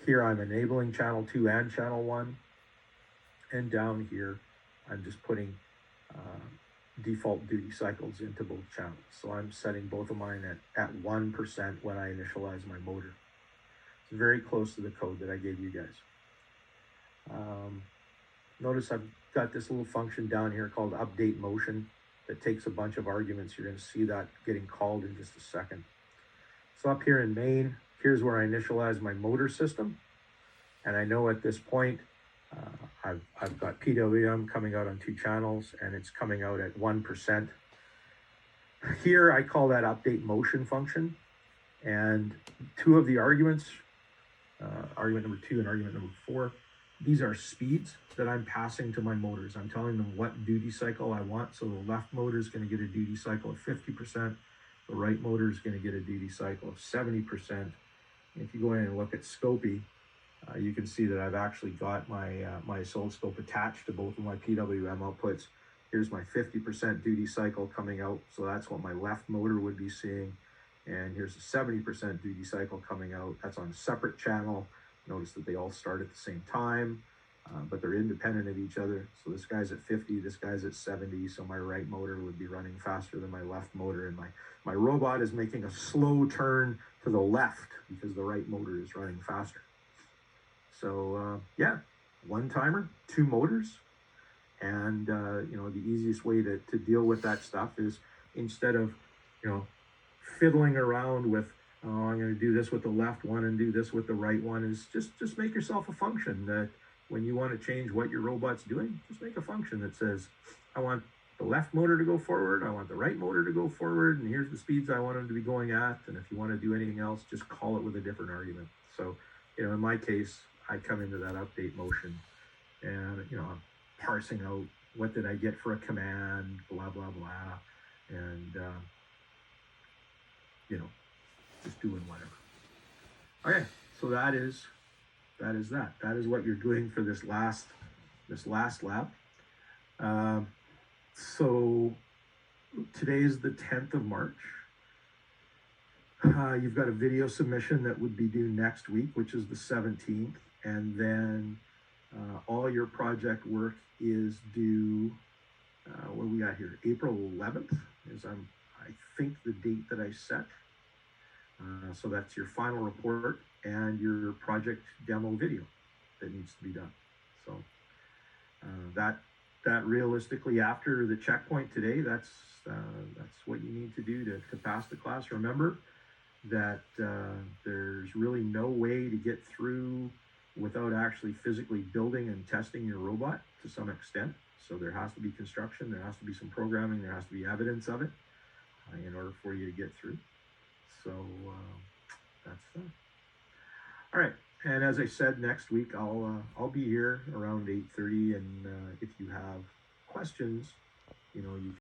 Here I'm enabling channel 2 and channel 1. And down here, I'm just putting default duty cycles into both channels. So I'm setting both of mine at 1% when I initialize my motor. It's very close to the code that I gave you guys. Notice I've got this little function down here called update motion that takes a bunch of arguments. You're going to see that getting called in just a second. So up here in main, here's where I initialize my motor system. And I know at this point, I've got PWM coming out on 2 channels and it's coming out at 1%. Here I call that update motion function. And 2 of the arguments, argument number 2 and argument number 4, these are speeds that I'm passing to my motors. I'm telling them what duty cycle I want. So the left motor is going to get a duty cycle of 50%. The right motor is going to get a duty cycle of 70%. If you go in and look at Scopy, you can see that I've actually got my oscilloscope attached to both of my PWM outputs. Here's my 50% duty cycle coming out. So that's what my left motor would be seeing. And here's the 70% duty cycle coming out. That's on a separate channel. Notice that they all start at the same time, but they're independent of each other. So this guy's at 50, this guy's at 70. So my right motor would be running faster than my left motor. And my robot is making a slow turn to the left because the right motor is running faster. So yeah, 1 timer, 2 motors. And you know, the easiest way to deal with that stuff is instead of, you know, fiddling around with, oh, I'm going to do this with the left one and do this with the right one, is just make yourself a function that when you want to change what your robot's doing, just make a function that says, I want the left motor to go forward, I want the right motor to go forward, and here's the speeds I want them to be going at. And if you want to do anything else, just call it with a different argument. So, you know, in my case, I come into that update motion and, you know, I'm parsing out what did I get for a command, blah, blah, blah. And, you know, just doing whatever. Okay, so that is that. That is what you're doing for this last lab. So today is the 10th of March. You've got a video submission that would be due next week, which is the 17th. And then all your project work is due, what do we got here? April 11th is I think the date that I set. So that's your final report and your project demo video that needs to be done. So that realistically, after the checkpoint today, that's what you need to do to pass the class. Remember that there's really no way to get through without actually physically building and testing your robot to some extent. So there has to be construction, there has to be some programming, there has to be evidence of it in order for you to get through. So that's that. All right, and as I said, next week I'll be here around 8:30, and if you have questions, you know, you